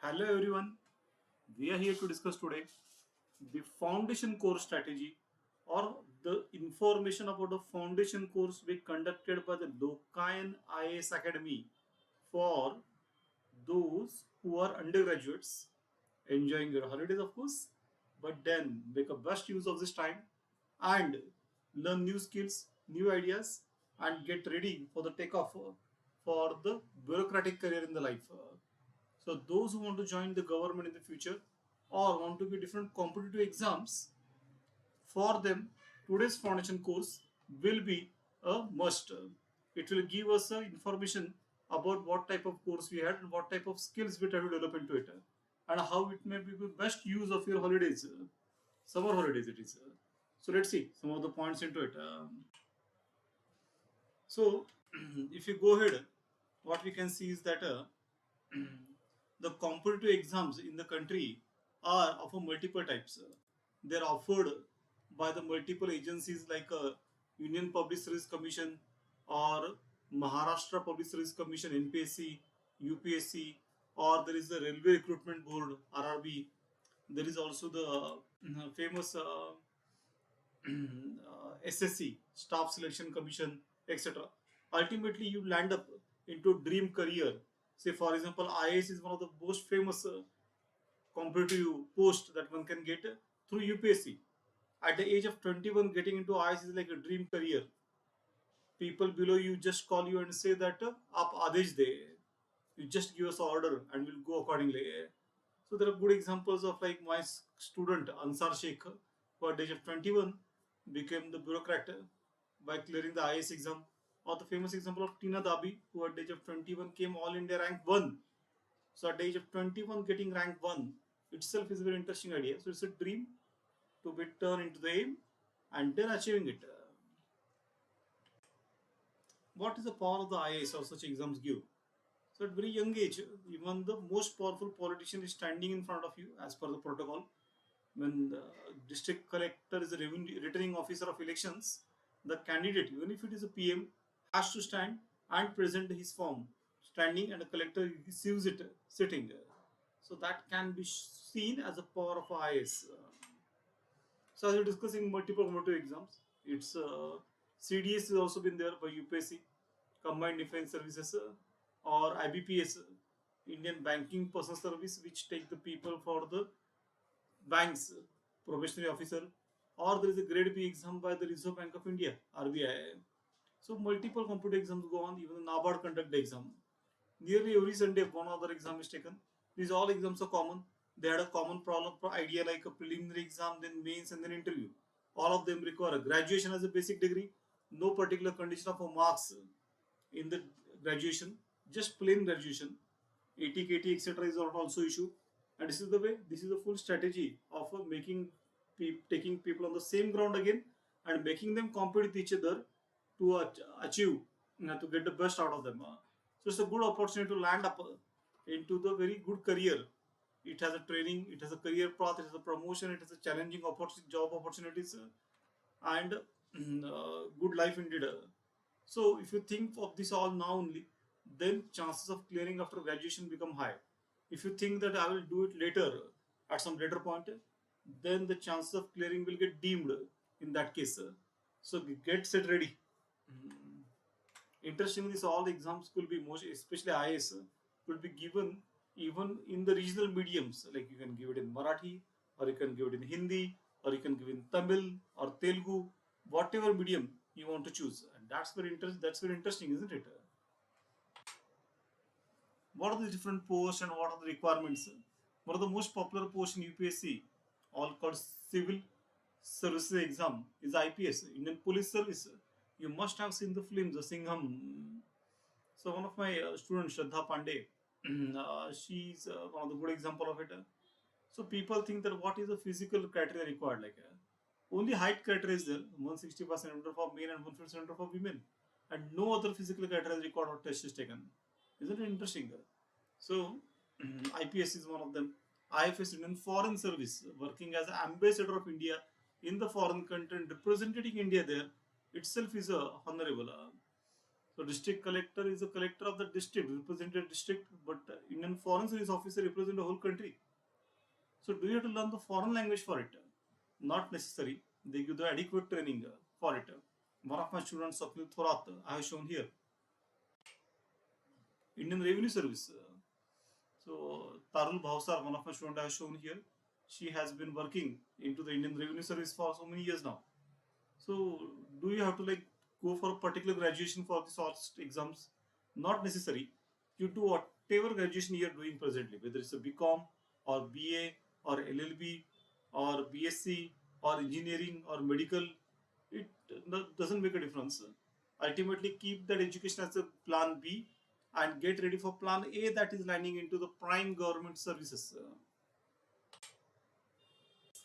Hello everyone, we are here to discuss today the foundation course strategy or the information about the foundation course we conducted by the Lokayan IAS Academy for those who are undergraduates enjoying your holidays of course, but then make a best use of this time and learn new skills, new ideas and get ready for the takeoff for the bureaucratic career in the life. So those who want to join the government in the future or want to give different competitive exams, for them today's foundation course will be a must. It will give us information about what type of course we had and what type of skills we try to develop into it and how it may be the best use of your holidays, summer holidays it is. So let's see some of the points into it. So if you go ahead, what we can see is that the competitive exams in the country are of a multiple types. They're offered by the multiple agencies like Union Public Service Commission or Maharashtra Public Service Commission (NPSC), UPSC, or there is the Railway Recruitment Board (RRB). There is also the famous SSC, Staff Selection Commission, etc. Ultimately, you land up into dream career. Say, for example, IAS is one of the most famous competitive post that one can get through UPSC. At the age of 21, getting into IAS is like a dream career. People below you just call you and say that आप आदेश दे. You just give us an order and we'll go accordingly. So there are good examples of like my student Ansar Sheikh, who at the age of 21 became the bureaucrat by clearing the IAS exam, or the famous example of Tina Dabi, who at the age of 21 came All India rank 1. So at the age of 21 getting rank 1 itself is a very interesting idea. So it's a dream to be turned into the aim and then achieving it. What is the power of the IAS or such exams give? So at very young age, even the most powerful politician is standing in front of you as per the protocol. When the district collector is the returning officer of elections, the candidate, even if it is a PM, has to stand and present his form standing, and the collector receives it sitting. So that can be seen as a power of IAS. So as we're discussing multiple competitive exams, it's CDS has also been there by UPSC, Combined Defense Services, or IBPS, Indian Banking Personnel Service, which take the people for the banks, probationary officer, or there is a grade B exam by the Reserve Bank of India, RBI. So multiple competitive exams go on, even the NABARD conduct the exam. Nearly every Sunday, one other exam is taken. These all exams are common. They had a common problem idea like a preliminary exam, then mains, and then interview. All of them require a graduation as a basic degree. No particular condition of a marks in the graduation, just plain graduation. 80 KT etc. is not also issue. And this is the way. This is the full strategy of making taking people on the same ground again and making them compete with each other to achieve to get the best out of them. So it's a good opportunity to land up into the very good career. It has a training, it has a career path, it has a promotion, it has a challenging job opportunities, and good life indeed. So if you think of this all now only, then chances of clearing after graduation become high. If you think that I will do it later, at some later point, then the chances of clearing will get deemed in that case. So get set ready. Interestingly, so all the exams could be most, especially IAS, could be given even in the regional mediums. Like you can give it in Marathi, or you can give it in Hindi, or you can give it in Tamil or Telugu, whatever medium you want to choose. And that's very interesting. That's very interesting, isn't it? What are the different posts and what are the requirements? One of the most popular posts in UPSC, all called Civil Services Exam, is IPS, Indian Police Service. You must have seen the films, the Singham. So one of my students, Shraddha Pandey, she's one of the good example of it. So people think that what is the physical criteria required? Like only height criteria is there, 160% for men and 150% for women, and no other physical criteria is required or test is taken. Isn't it interesting? So IPS is one of them. IFS, Indian Foreign Service, working as an ambassador of India in the foreign country and representing India there itself is a honorable. So district collector is a collector of the district, represent a district, but Indian Foreign Service officer represent the whole country. So do you have to learn the foreign language for it? Not necessary. They give the adequate training for it. One of my students, Swapnil Thorat, I have shown here. Indian Revenue Service. So Tarul Bhavsar, one of my students I have shown here. She has been working into the Indian Revenue Service for so many years now. So do you have to like go for a particular graduation for the sort exams? Not necessary. You do whatever graduation you are doing presently, whether it's a BCom or BA or LLB or BSc or engineering or medical, it doesn't make a difference. Ultimately, keep that education as a plan B and get ready for plan A, that is landing into the prime government services.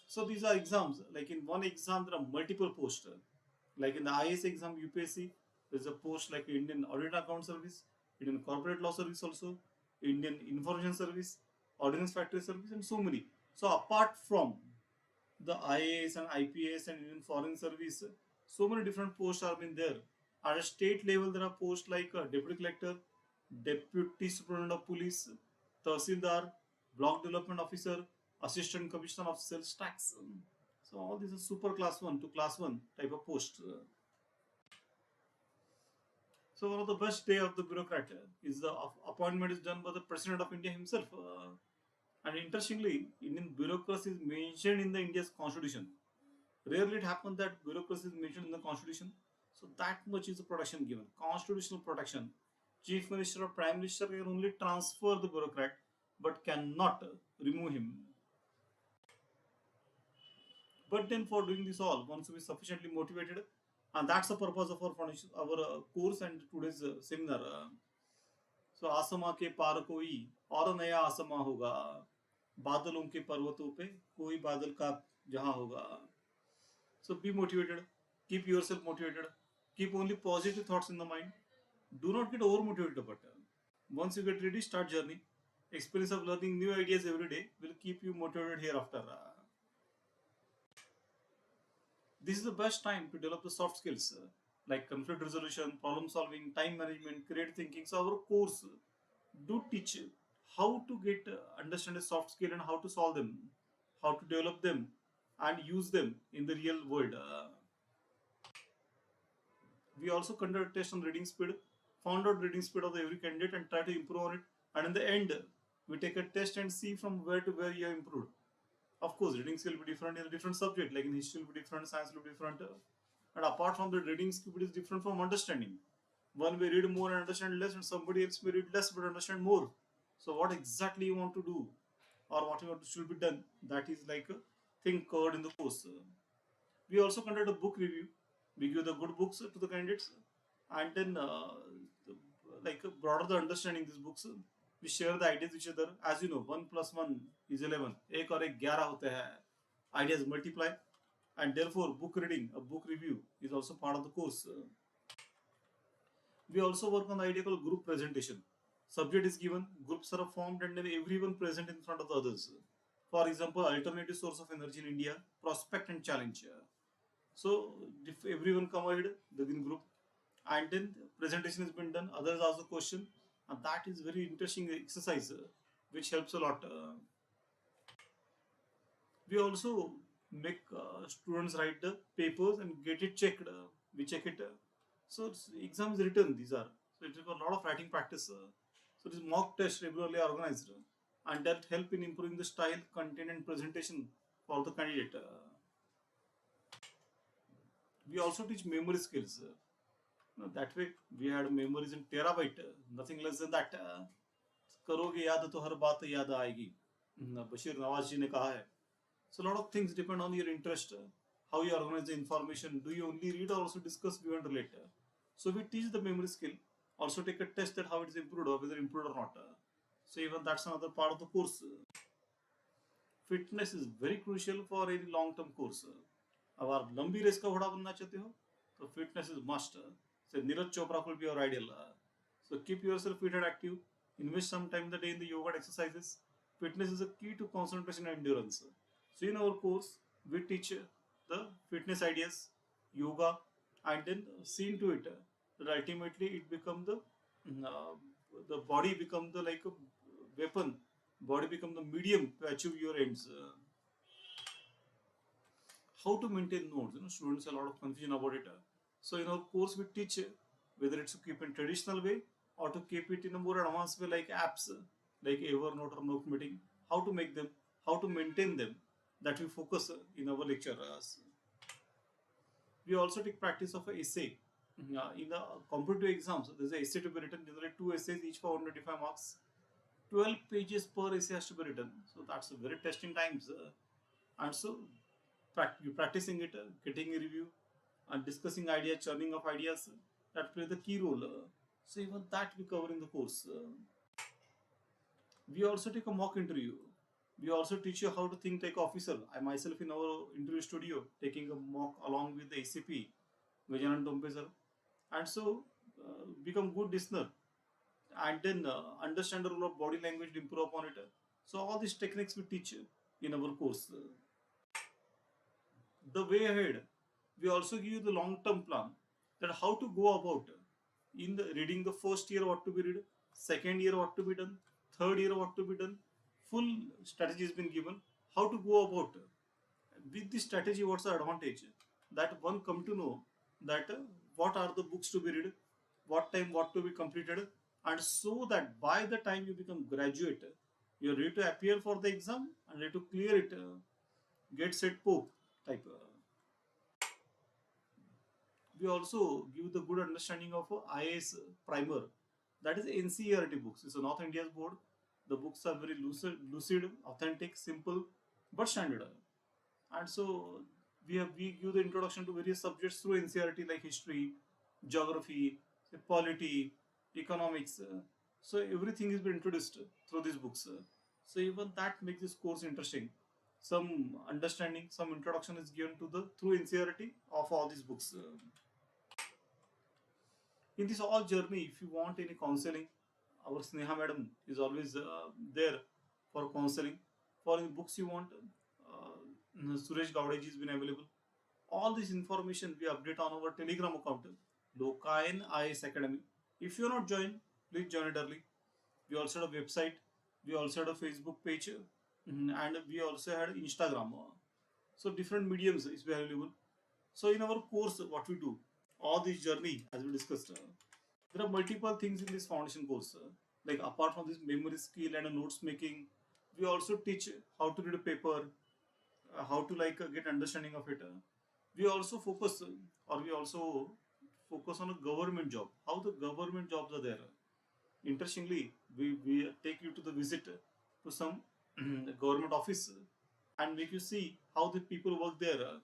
So these are exams. Like in one exam, there are multiple posts. Like in the IAS exam, UPSC, there's a post like Indian Audit Account Service, Indian Corporate Law Service also, Indian Information Service, Ordnance Factory Service, and so many. So apart from the IAS and IPS and Indian Foreign Service, so many different posts are been there. At a state level, there are posts like Deputy Collector, Deputy Superintendent of Police, Tahsildar, Block Development Officer, Assistant Commissioner of Sales Tax. So all these are super class 1 to class 1 type of posts. So one of the best day of the bureaucrat is the appointment is done by the President of India himself. And interestingly, Indian bureaucracy is mentioned in the India's constitution. Rarely it happens that bureaucracy is mentioned in the constitution. So that much is the protection given. Constitutional protection. Chief Minister or Prime Minister can only transfer the bureaucrat but cannot remove him. But then for doing this all, one should be sufficiently motivated, and that's the purpose of our course and today's seminar. So आसमां के पार कोई और नया आसमां होगा, बादलों के पर्वतों पे कोई बादल का जहां होगा. So be motivated, keep yourself motivated, keep only positive thoughts in the mind. Do not get over motivated, but once you get ready, start journey. Experience of learning new ideas every day will keep you motivated hereafter. This is the best time to develop the soft skills like conflict resolution, problem solving, time management, creative thinking. So our course do teach how to get understand a soft skill and how to solve them, how to develop them and use them in the real world. We also conduct a test on reading speed, found out reading speed of every candidate and try to improve on it. And in the end, we take a test and see from where to where you have improved. Of course, reading skill will be different in a different subject, like in history will be different, science will be different. And apart from the reading skill, it is different from understanding. One may read more and understand less, and somebody else may read less but understand more. So, what exactly you want to do, or what you want to should be done, that is like a thing covered in the course. We also conduct a book review. We give the good books to the candidates, and then like broader the understanding these books. We share the ideas with each other. As you know, 1 plus 1 is 11. एक और एक 11 होते हैं. Ideas multiply, and therefore book reading, a book review is also part of the course. We also work on the idea called group presentation. Subject is given, groups are formed, and then everyone present in front of the others. For example, alternative source of energy in India, prospect and challenge. So if everyone come ahead, the group, and then presentation has been done, others ask the question, and that is very interesting exercise which helps a lot. We also make students write the papers and get it checked. We check it. So exams written, these are. So it is a lot of writing practice. So this mock test regularly organized, and that help in improving the style, content, and presentation for the candidate. We also teach memory skills. That way we had memories in terabyte, nothing less than that. करोगे याद तो हर बात याद आएगी, बशीर नवाज जी ने कहा है. So a lot of things depend on your interest, how you organize the information. Do you only read or also discuss, view and relate? So we teach the memory skill, also take a test that how it is improved or whether improved or not. So even that's another part of the course. Fitness is very crucial for any long-term course. अब आप लंबी race का घोड़ा बनना चाहते हो तो fitness is must. So Neeraj Chopra will be your ideal. So keep yourself fit and active. Invest some time in the day in the yoga exercises. Fitness is a key to concentration and endurance. So in our course, we teach the fitness ideas, yoga, and then see into it. that ultimately it become uh, the body become the like a weapon, body become the medium to achieve your ends. How to maintain nodes, students a lot of confusion about it. So in our course we teach whether it's to keep in traditional way or to keep it in a more advanced way like apps like Evernote or Note Meeting, how to make them, how to maintain them, that we focus in our lecture. We also take practice of a essay. In the competitive exams, there's an essay to be written, generally two essays each for 125 marks. 12 pages per essay has to be written. So that's a very testing times. And so you practicing it, getting a review, and discussing ideas, churning of ideas, that play the key role. So even that we cover in the course. We also take a mock interview. We also teach you how to think like officer. I myself in our interview studio taking a mock along with the ACP, Gajanan Tompe sir, and so become good listener and then understand the role of body language to improve upon it. So all these techniques we teach in our course. The way ahead, we also give you the long term plan, that how to go about in the reading the first year what to be read, second year what to be done, third year what to be done. Full strategy has been given how to go about. With this strategy, what's the advantage? That one come to know that what are the books to be read, what time what to be completed, and so that by the time you become graduate, you're ready to appear for the exam and ready to clear it, get set pope type. We also give the good understanding of IAS primer, that is NCERT books. It's a North India's board. The books are very lucid, authentic, simple, but standard. And so we give the introduction to various subjects through NCERT like history, geography, polity, economics. So everything is been introduced through these books. So even that makes this course interesting. Some understanding, some introduction is given to the through NCERT of all these books. In this all journey, if you want any counseling, our Sneha madam is always there for counseling. For any books you want, Suresh Gowdeji has been available. All this information we update on our Telegram account, Lokayan IS Academy. If you are not joined, please join it early. We also have a website, we also have a Facebook page, and we also had Instagram. So different mediums is available. So in our course, what we do, all this journey as we discussed, there are multiple things in this foundation course. Like apart from this memory skill and notes making, we also teach how to read a paper, how to like get understanding of it. We also focus, or we also focus on a government job. How the government jobs are there. Interestingly, we take you to the visit to some government office and make you see how the people work there.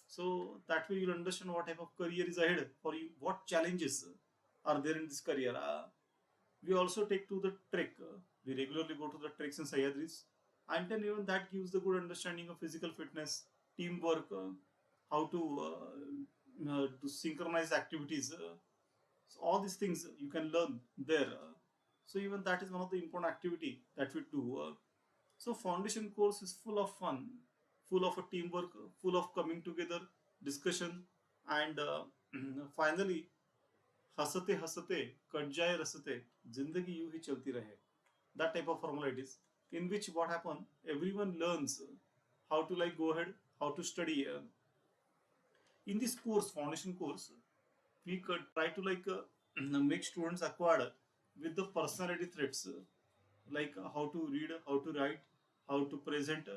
So that way you'll understand what type of career is ahead for you, what challenges are there in this career. We also take to the trek. We regularly go to the treks in Sahyadris, and then even that gives the good understanding of physical fitness, teamwork, how to synchronize activities. So all these things you can learn there. So even that is one of the important activity that we do. So foundation course is full of fun, full of a teamwork, full of coming together, discussion, and finally हंसते हंसते cut जाए रसते जिंदगी यूं ही चलती रहे, that type of formula it is, in which what happen, everyone learns how to like go ahead, how to study. In this course, foundation course, we could try to like make students acquire with the personality traits, like how to read, how to write, how to present,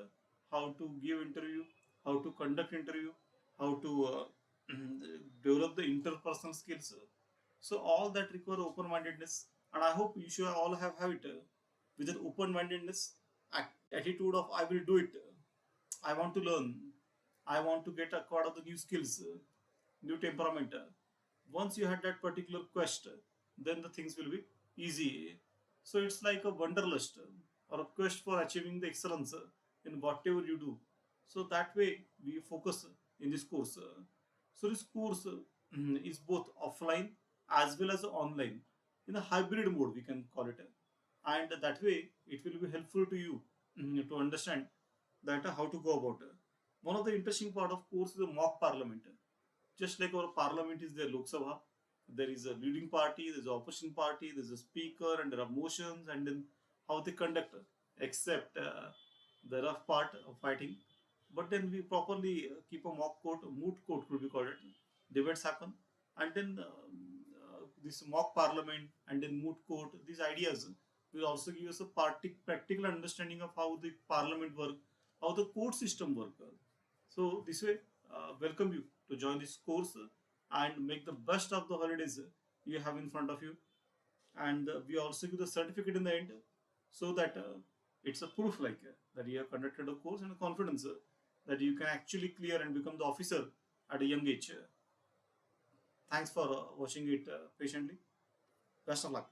how to give interview, how to conduct interview, how to develop the interpersonal skills. So all that require open-mindedness, and I hope you should all have it with an open-mindedness attitude of I will do it. I want to learn. I want to get acquired of the new skills, new temperament. Once you had that particular quest, then the things will be easy. So it's like a wanderlust or a quest for achieving the excellence in whatever you do. So that way we focus in this course. So this course is both offline as well as online, in a hybrid mode we can call it, and that way it will be helpful to you to understand that how to go about. One of the interesting part of course is the mock parliament. Just like our parliament is there, Lok Sabha, there is a leading party, there's an opposition party, there's a speaker, and there are motions, and then how they conduct, except the rough part of fighting. But then we properly keep a mock court, moot court could be called it. Debates happen, and then this mock parliament and then moot court. These ideas will also give us a practical understanding of how the parliament work, how the court system work. So this way, welcome you to join this course and make the best of the holidays you have in front of you. And we also give the certificate in the end, so that it's a proof like that you have conducted a course, and a confidence that you can actually clear and become the officer at a young age. Thanks for watching it patiently. Best of luck.